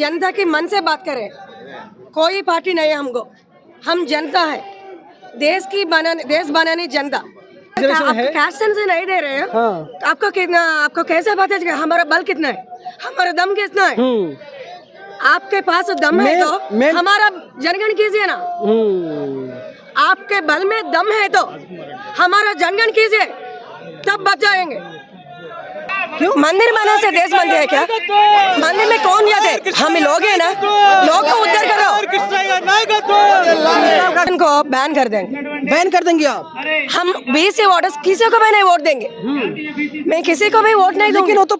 जनता के मन से बात करें, कोई पार्टी नहीं है हमको, हम जनता है, देश बनाने जनता। आप कैस्ट से नहीं दे रहे हैं। हाँ। आपको कैसे पता चलेगा हमारा बल कितना है, हमारा दम कितना है? आपके पास दम है तो हमारा जनगण कीजिए ना। आपके बल में दम है तो हमारा जनगण कीजिए, तब बच जाएंगे। क्यों? मंदिर बना से देश बनते है क्या? मंदिर में कौन जाते? हम लोग हैं ना, लोग को उद्धार करो। इनको बैन कर देंगे। बैन कर देंगे आप? हम 20 वोटर्स किसी को भी नहीं वोट देंगे। मैं किसी को भी वोट नहीं दूंगी। वो तो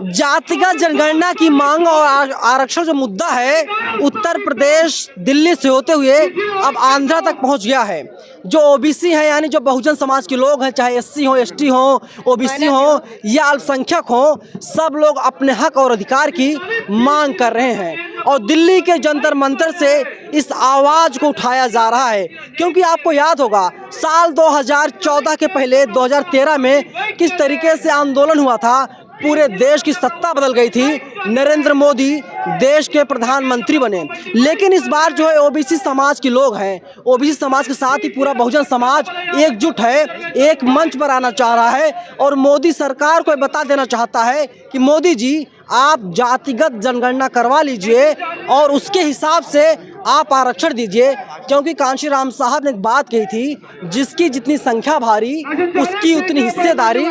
जातिगत जनगणना की मांग और आरक्षण जो मुद्दा है उत्तर प्रदेश दिल्ली से होते हुए अब आंध्रा तक पहुंच गया है। जो ओबीसी है यानी जो बहुजन समाज के लोग हैं, चाहे एससी हो, एसटी हो, ओबीसी हो या अल्पसंख्यक हो, सब लोग अपने हक और अधिकार की मांग कर रहे हैं और दिल्ली के जंतर मंतर से इस आवाज को उठाया जा रहा है। क्योंकि आपको याद होगा साल 2014 के पहले 2013 में किस तरीके से आंदोलन हुआ था, पूरे देश की सत्ता बदल गई थी, नरेंद्र मोदी देश के प्रधानमंत्री बने। लेकिन इस बार जो है ओबीसी समाज के लोग हैं, ओबीसी समाज के साथ ही पूरा बहुजन समाज एकजुट है, एक मंच पर आना चाह रहा है और मोदी सरकार को बता देना चाहता है कि मोदी जी आप जातिगत जनगणना करवा लीजिए और उसके हिसाब से आप आरक्षण दीजिए। क्योंकि कांशीराम साहब ने एक बात कही थी, जिसकी जितनी संख्या भारी उसकी उतनी हिस्सेदारी।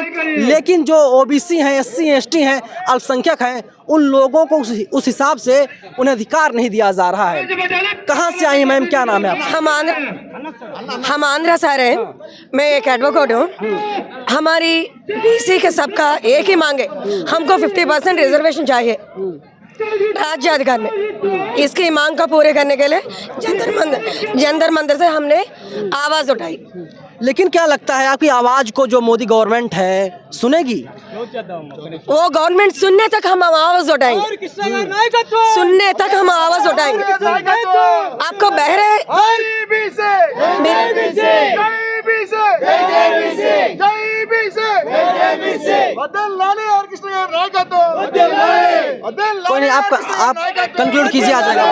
लेकिन जो ओबीसी हैं, एससी एसटी हैं, अल्पसंख्यक हैं, उन लोगों को उस हिसाब से उन्हें अधिकार नहीं दिया जा रहा है। कहाँ से आई मैम, क्या नाम है आपका? हम आंध्रा से रहे हैं, मैं एक एडवोकेट हूँ। हमारी बीसी के सबका एक ही मांगे, हमको 50% रिजर्वेशन चाहिए राज्य अधिकार में। इसकी मांग को पूरे करने के लिए जंतर मंदिर से हमने आवाज उठाई। लेकिन क्या लगता है आपकी आवाज को जो मोदी गवर्नमेंट है सुनेगी? वो गवर्नमेंट सुनने तक हम आवाज उठाएंगे, सुनने तक हम आवाज उठाएंगे। आपको बहरे कोई नहीं, आप कंक्लूड कीजिए, आ जाएगा।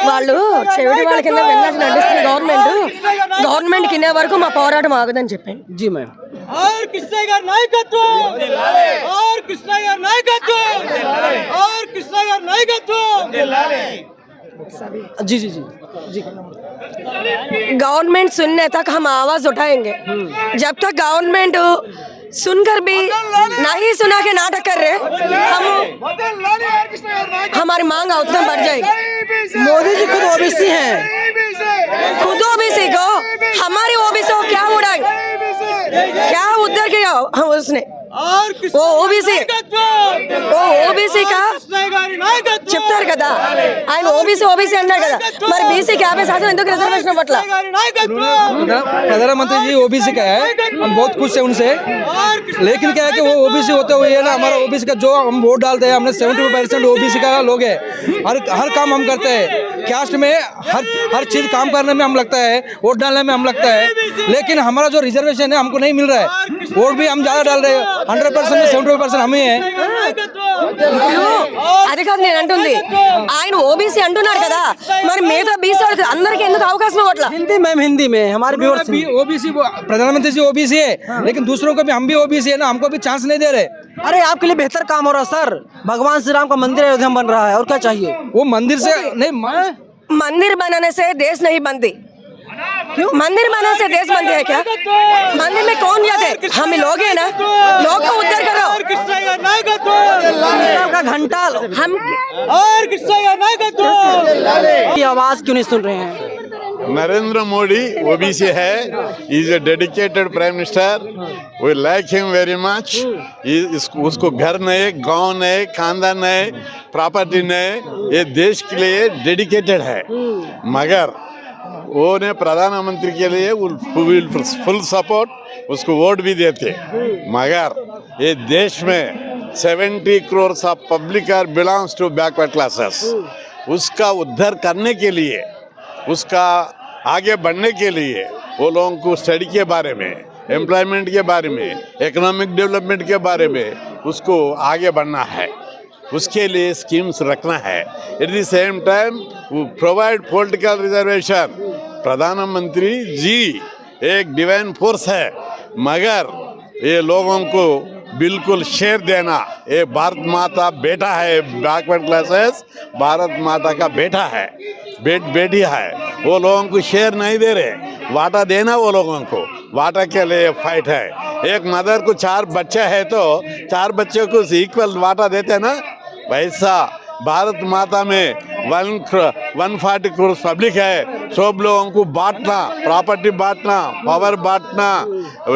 వాళ్ళు చెవిటి వాళ్ళ కింద విన్నట్టు నడుస్తుంది గవర్నమెంట్ కింద వరకు మా పోరాటం ఆగదని చెప్పండి. जी मैम। और कृष्णा गार नायकत्व, और कृष्णा गार नायकत्व, और कृष्णा गार नायकत्व। जी जी जी जी। गवर्नमेंट सुनने तक हम आवाज उठाएंगे। जब तक गवर्नमेंट सुनकर भी नहीं सुना के नाटक कर रहे, हमारी मांग उतना बढ़ जाएगी। मोदी जी खुद ओबीसी हैं, खुद ओबीसी को हमारी ओबीसी को क्या उड़ाएंगे, क्या उद्धार किया हम उसने? वो ओबीसी का చెప్తారు కదా ఆయన ఓబీసీ అన్నారు కదా, మరి బీసీ 50% ఎందుకు రిజర్వేషన్ పట్ల? प्रधानमंत्री जी ओबीसी का है, हम बहुत खुश है उनसे। लेकिन क्या है कि वो ओबीसी होते हुए है ना, हमारा ओबीसी का जो हम वोट डालते हैं, हमने 70% ओबीसी का लोग है। हर काम हम करते हैं, कास्ट में हर चीज काम करने में हम लगता है, वोट डालने में हम लगता है। लेकिन हमारा जो रिजर्वेशन है हमको नहीं मिल रहा है, वोट भी हम ज्यादा डाल रहे हैं, 100% में 70% हमें है। అది కాదు నేను అంటుంది, ఆయన ఓబీసీ అంటున్నారు కదా, మరి మిగతా బీసీ వాళ్ళకి అందరికి ఎందుకు అవకాశం ఇవ్వట్లా? हिंदी मैम, हिंदी में हमारे व्यूअर्स ओबीसी प्रधानमंत्री जी ओबीसी है, लेकिन दूसरों को भी हम भी ओबीसी है ना, हमको भी चांस नहीं दे रहे। अरे आपके लिए बेहतर काम हो रहा सर, भगवान श्री राम का मंदिर अयोध्या में बन रहा है, और क्या चाहिए? वो मंदिर से नहीं, मंदिर बनाने से देश नहीं बनती। क्यों? मंदिर बनाने से देश बनते है क्या? मंदिर में कौन जाते? हम लोग हैं ना, लोग को उद्धार करो। का घंटा हम और कृष्णा गार नायकत्व। की आवाज क्यों नहीं सुन रहे हैं? नरेंद्र मोदी ओबीसी है, is a dedicated prime minister, we like him very much. उसको घर नहीं, गांव नहीं, खानदान नहीं, प्रॉपर्टी नहीं, ये देश के लिए डेडिकेटेड है। मगर वो ने प्रधानमंत्री के लिए फुल सपोर्ट, उसको वोट भी देते, मगर ये देश में 70 crore of public are belongs to backward classes. उसका उद्धार करने के लिए, उसका आगे बढ़ने के लिए वो लोगों को स्टडी के बारे में, एम्प्लॉयमेंट के बारे में, इकोनॉमिक डेवलपमेंट के बारे में उसको आगे बढ़ना है। उसके लिए स्कीम्स रखना है। At the same time provide political reservation. प्रधानमंत्री जी एक डिवाइन फोर्स है, मगर ये लोगों को बिल्कुल शेयर देना, ये भारत माता बेटा है, बैकवर्ड क्लासेस भारत माता का बेटा है, बेटी है, वो लोगों को शेयर नहीं दे रहे। वाटा देना वो लोगों को, वाटा के लिए फाइट है। एक मदर को 4 बच्चे हैं तो 4 बच्चों को इक्वल वाटा देते ना, वैसा भारत माता में 140 करोड़ पब्लिक है। सब लोगों को बांटना, प्रॉपर्टी बांटना, पावर बांटना,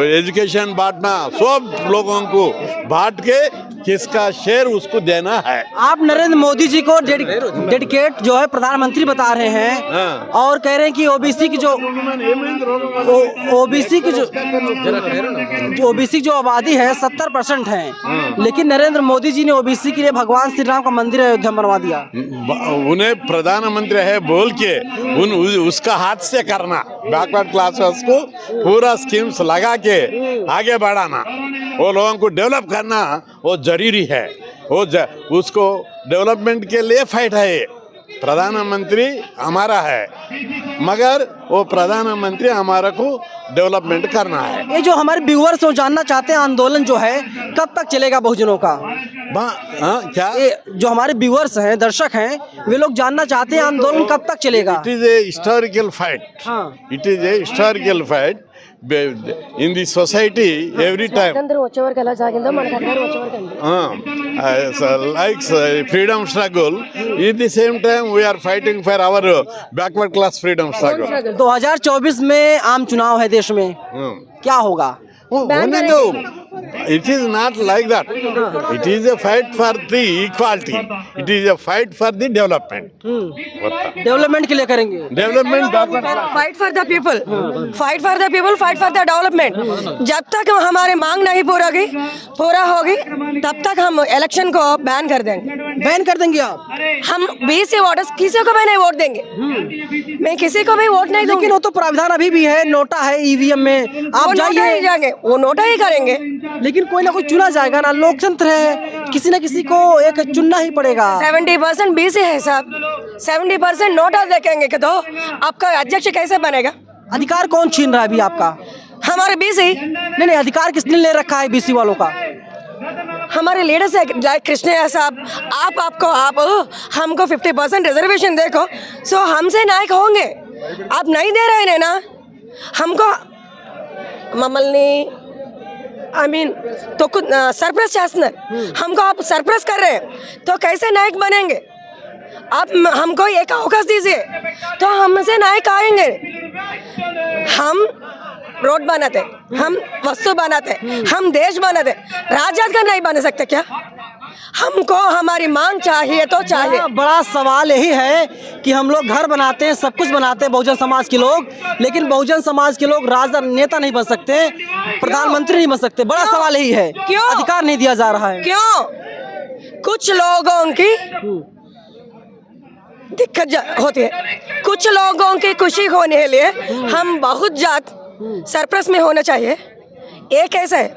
एजुकेशन बांटना, सब लोगों को बांट के किसका शेयर उसको देना है। आप नरेंद्र मोदी जी को डेडिकेट जो है प्रधानमंत्री बता रहे हैं। हाँ। और कह रहे हैं कि ओबीसी की जो आबादी है 70% है, लेकिन नरेंद्र मोदी जी ने ओबीसी के लिए भगवान श्री राम का मंदिर अयोध्या बनवा दिया। उन्हें प्रधानमंत्री है बोल के उसका हाथ से करना, बैकवर्ड क्लासेस को पूरा स्कीम्स लगा के आगे बढ़ाना, वो लोगों को डेवलप करना वो जरूरी है। उसको डेवलपमेंट के लिए फाइट है। प्रधानमंत्री हमारा है, मगर वो प्रधानमंत्री हमारा को डेवलपमेंट करना है। ये जो हमारे व्यूअर्स हो जानना चाहते हैं, आंदोलन जो है कब तक चलेगा बहुजनों का? क्या ये जो हमारे व्यूअर्स हैं, दर्शक हैं, वे लोग जानना चाहते हैं आंदोलन कब तक चलेगा? It is a historical fight. It is a historical fight in the society every time. Like freedom struggle, at the same time we are fighting for our backward class freedom struggle. 2024 में आम चुनाव है देश में, क्या होगा? It is not like that. It is a fight for the equality. It is a fight for the development. Development के लिए करेंगे। Development. Fight for the people, fight for the people, fight for the development. जब तक हमारी मांग नहीं पूरा होगी तब तक हम इलेक्शन को बैन कर देंगे। बैन कर देंगे आप? हम 20 वोटर्स किसी को भी नहीं वोट देंगे। मैं किसी को भी वोट नहीं दूंगी। लेकिन वो तो प्रावधान अभी भी है, नोटा है ईवीएम में, आप जाइए, वो नोटा ही करेंगे। लेकिन कोई ना कोई चुना जाएगा ना, लोकतंत्र है, किसी ना किसी को एक चुनना ही पड़ेगा। 70% बीसी है साहब, 70% नोटा देखेंगे कि तो आपका अध्यक्ष कैसे बनेगा? अधिकार कौन छीन रहा है अभी आपका? हमारे बीसी नहीं, अधिकार किसने ले रखा है बीसी वालों का? हमारे लीडर्स है लाइक कृष्णैया साहब। आप हमको 50% रिजर्वेशन देखो, सो हमसे नायक होंगे। आप नहीं दे रहे हैं ना हमको ममल्नी, तो कुछ सरप्राइज చేస్తున్నారు हमको। आप सरप्राइज कर रहे हैं तो कैसे नायक बनेंगे? आप हमको एक अवकाश दीजिए तो हमसे नायक आएंगे। हम रोड बनाते, हम वस्तु बनाते, हम देश बनाते, राजद का नहीं बन सकते क्या? हमको हमारी मांग चाहिए तो चाहिए। बड़ा सवाल यही है कि हम लोग घर बनाते हैं, सब कुछ बनाते हैं बहुजन समाज के लोग, लेकिन बहुजन समाज के लोग राजनेता नहीं बन सकते, प्रधानमंत्री नहीं बन सकते। बड़ा सवाल यही है, क्यों अधिकार नहीं दिया जा रहा है? क्यों? कुछ लोगों की दिक्कत होती है, कुछ लोगों की खुशी होने के लिए हम बहुत ज्यादा सरप्लस में होना चाहिए। एक ऐसा है,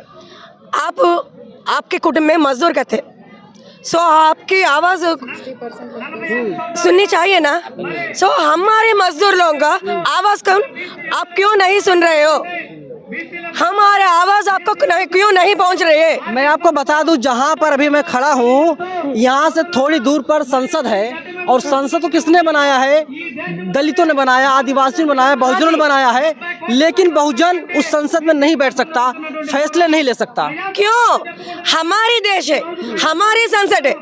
आपके कुटुंब में मजदूर करते, सो आपकी आवाज सुननी चाहिए ना। सो हमारे मजदूर लोगों का आवाज कौन, आप क्यों नहीं सुन रहे हो? हमारे आवाज आपको क्यों नहीं पहुंच रही है? मैं आपको बता दूं, जहां पर अभी मैं खड़ा हूं, यहां से थोड़ी दूर पर संसद है, और संसद को किसने बनाया है? दलितों ने बनाया, आदिवासियों ने बनाया, बहुजनों ने बनाया है, लेकिन बहुजन उस संसद में नहीं बैठ सकता, फैसले नहीं ले सकता। क्यों? हमारी देश है, हमारी संसद है,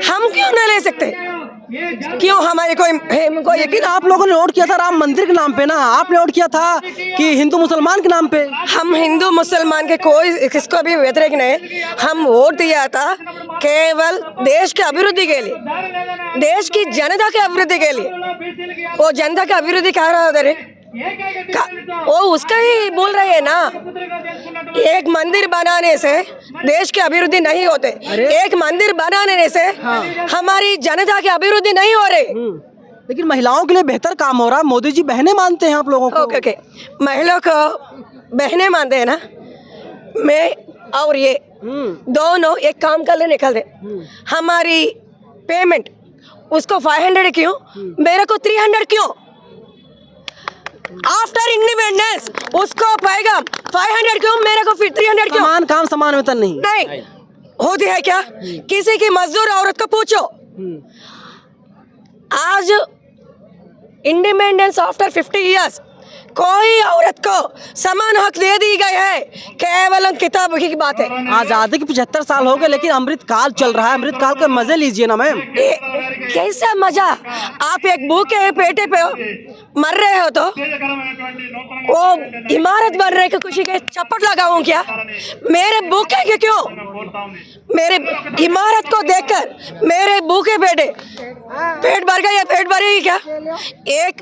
हम क्यों नहीं ले सकते? क्यों? हमारे कोई लेकिन आप लोगों ने वोट किया था राम मंदिर के नाम पे ना, आपने वोट किया था कि हिंदू मुसलमान के नाम पे? हम हिंदू मुसलमान के कोई किसको भी व्यतिरेक नहीं, हम वोट दिया था केवल देश के अभिवृद्धि के लिए, देश की जनता के अभिवृद्धि के लिए। वो जनता के अभिवृद्धि कह रहा है, वो उसका ही बोल रहे हैं ना, एक मंदिर बनाने से देश की अभिवृद्धि नहीं होते, एक मंदिर बनाने से हमारी जनता की अभिवृद्धि नहीं हो रही। लेकिन महिलाओं के लिए बेहतर काम हो रहा है, मोदी जी बहनें मानते हैं आप लोगों को। ओके, महिलाओं को बहनें मानते हैं ना, मैं और ये दोनों एक काम कर ले निकल दे। हमारी पेमेंट उसको 500 क्यों, मेरे को 300 क्यों? आफ्टर इंडिपेंडेंस उसको पाएगा 500 क्यों, मेरे को फिर 300 क्यों? समान काम समान वेतन नहीं होती है क्या? किसी की मजदूर औरत को पूछो। आज इंडिपेंडेंस आफ्टर 50 इयर्स कोई औरत को समान हक दे दी गई है, केवल किताब की बात है। आजादी के 75 साल हो गए, लेकिन अमृत काल चल रहा है, अमृत काल के मजे लीजिए ना मैम। कैसा मजा? आप एक भूखे पेटे पे हो, मर रहे हो, तो वो इमारत बन रहे की खुशी के चपट लगाऊं क्या? मेरे भूखे के क्यों? मेरे इमारत को देखकर मेरे भूखे पेटे पेट भर गया, पेट भरेगी क्या? एक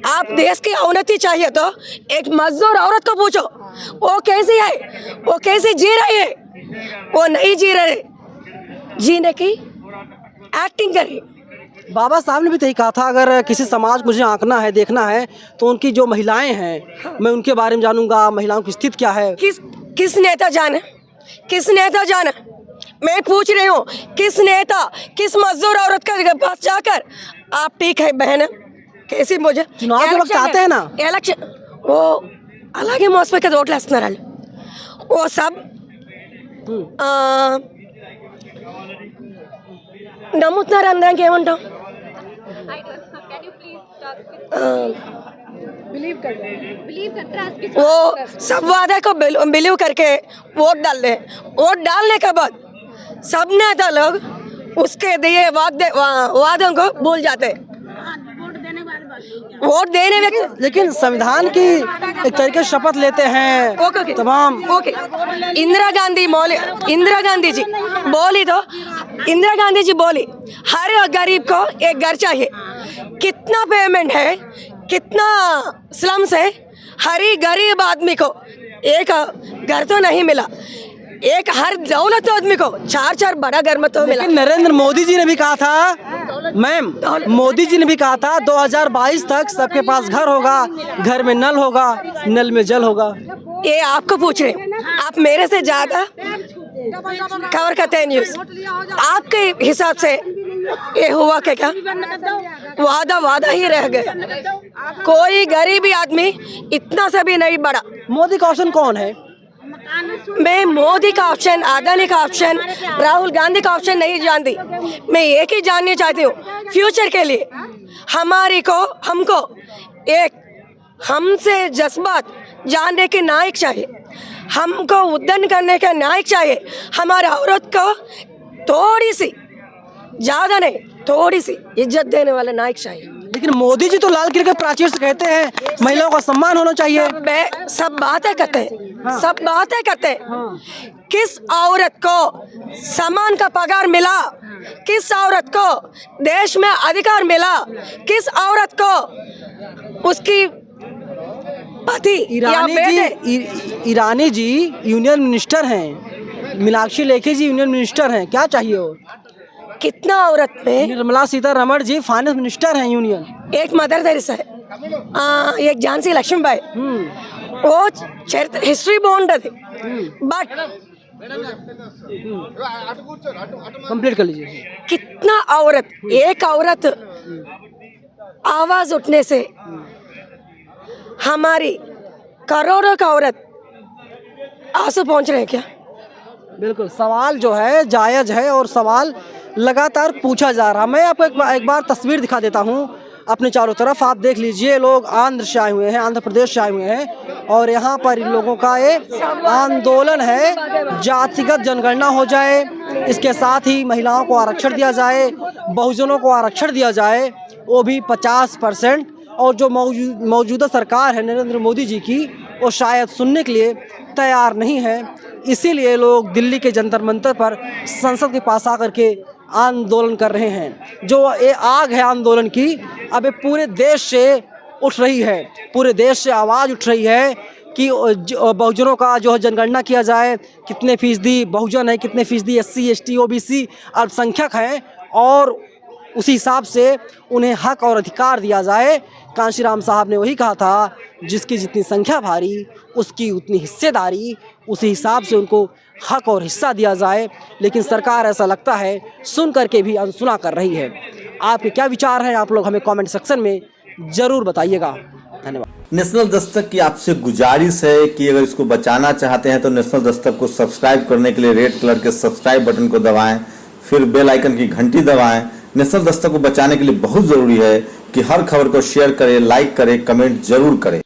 आप देश की उन्नति चाहिए तो एक मजदूर औरत को पूछो, वो कैसी है, वो कैसे जी रही है? वो नहीं जी रहे, जीने की एक्टिंग कर रही। बाबा साहब ने भी यही कहा था, अगर किसी समाज को मुझे आंकना है, देखना है, तो उनकी जो महिलाएं हैं मैं उनके बारे में जानूंगा, महिलाओं की स्थिति क्या है। किस नेता जाने, किस नेता जाने? मैं पूछ रही हूँ, किस नेता, किस मजदूर औरत के पास जाकर आप ठीक है बहन कैसी मुझे चुनाव के वक्त आते हैं ना, ఎలక్షన్ ఓ అలాగే మోసపోయి కదా ఓట్లు వేస్తున్నారు వాళ్ళు. ఓ సబ్ నమ్ముతున్నారు అందరికి ఏమంటాం? वो सब वादा को बिलीव करके वोट डाल दे। वोट डालने के बाद सब नेता लोग उसके दिए वादों को भूल जाते। वोट देने व्यक्ति, लेकिन संविधान की एक तरीके से शपथ लेते हैं ओके तमाम। ओके, इंदिरा गांधी जी बोली तो इंदिरा गांधी जी बोली हर गरीब को एक घर चाहिए। कितना पेमेंट है, कितना स्लम्स है, हर ही गरीब आदमी को एक घर तो नहीं मिला, एक हर दौलत आदमी को 4 बड़ा घर में तो मिला। लेकिन नरेंद्र मोदी जी ने भी कहा था मैम, मोदी जी ने भी कहा था 2022 तक सबके पास घर होगा, घर में नल होगा, नल में जल होगा। ये आपको पूछ रहे हैं, आप मेरे से ज्यादा कवर करते हैं न्यूज। आपके हिसाब से ये हुआ क्या? वादा ही रह गया। कोई गरीबी आदमी इतना सा भी नहीं बढ़ा। मोदी का ऑप्शन कौन है? मैं मोदी का ऑप्शन, अदानी का ऑप्शन, राहुल गांधी का ऑप्शन नहीं जानती। मैं एक ही जानना चाहती हूँ, फ्यूचर के लिए हमको एक हमसे जज्बात जानने के नायक चाहिए, हमको उद्यम करने का नायक चाहिए। हमारे औरत को थोड़ी सी, ज़्यादा नहीं, थोड़ी सी इज्जत देने वाला नायक चाहिए। लेकिन मोदी जी तो लाल किले के प्राचीर से कहते हैं महिलाओं का सम्मान होना चाहिए। सब बातें करते हैं, सब बातें करते हैं। किस औरत को समान का पगार मिला? किस औरत को देश में अधिकार मिला? किस औरत को उसकी पति ईरानी जी यूनियन मिनिस्टर हैं, मीनाक्षी लेखी जी यूनियन मिनिस्टर हैं, क्या चाहिए हो? कितना औरत में? निर्मला सीतारमण जी फाइनेंस मिनिस्टर हैं यूनियन। एक मदर तेरेसा है, एक झांसी लक्ष्मीबाई, वो हिस्ट्री बॉन्ड थी। बट कंप्लीट कर लीजिए। कितना औरत, एक औरत आवाज उठने से हमारी करोड़ों का औरत आंसू पहुंच रहे हैं क्या? बिल्कुल, सवाल जो है जायज है और सवाल लगातार पूछा जा रहा। मैं आपको एक बार तस्वीर दिखा देता हूँ अपने चारों तरफ, आप देख लीजिए। लोग आंध्र से आए हुए हैं, आंध्र प्रदेश से आए हुए हैं और यहाँ पर इन लोगों का एक आंदोलन है, जातिगत जनगणना हो जाए, इसके साथ ही महिलाओं को आरक्षण दिया जाए, बहुजनों को आरक्षण दिया जाए, वो भी 50%। और जो मौजूदा सरकार है नरेंद्र मोदी जी की, वो शायद सुनने के लिए तैयार नहीं है। इसीलिए लोग दिल्ली के जंतर मंतर पर संसद के पास आकर के आंदोलन कर रहे हैं। जो ये आग है आंदोलन की, अब ये पूरे देश से उठ रही है, पूरे देश से आवाज़ उठ रही है कि बहुजनों का जो है जनगणना किया जाए, कितने फीसदी बहुजन है, कितने फीसदी SC ST OBC अल्पसंख्यक हैं, और उसी हिसाब से उन्हें हक और अधिकार दिया जाए। कांशीराम साहब ने वही कहा था, जिसकी जितनी संख्या भारी उसकी उतनी हिस्सेदारी, उसी हिसाब से उनको हक और हिस्सा दिया जाए। लेकिन सरकार ऐसा लगता है सुन करके भी अनसुना कर रही है। आपके क्या विचार हैं, आप लोग हमें कमेंट सेक्शन में ज़रूर बताइएगा। धन्यवाद। नेशनल दस्तक की आपसे गुजारिश है कि अगर इसको बचाना चाहते हैं तो नेशनल दस्तक को सब्सक्राइब करने के लिए रेड कलर के सब्सक्राइब बटन को दबाएं, फिर बेल आइकन की घंटी दबाएं। नेशनल दस्तक को बचाने के लिए बहुत ज़रूरी है कि हर खबर को शेयर करें, लाइक करें, कमेंट जरूर करें।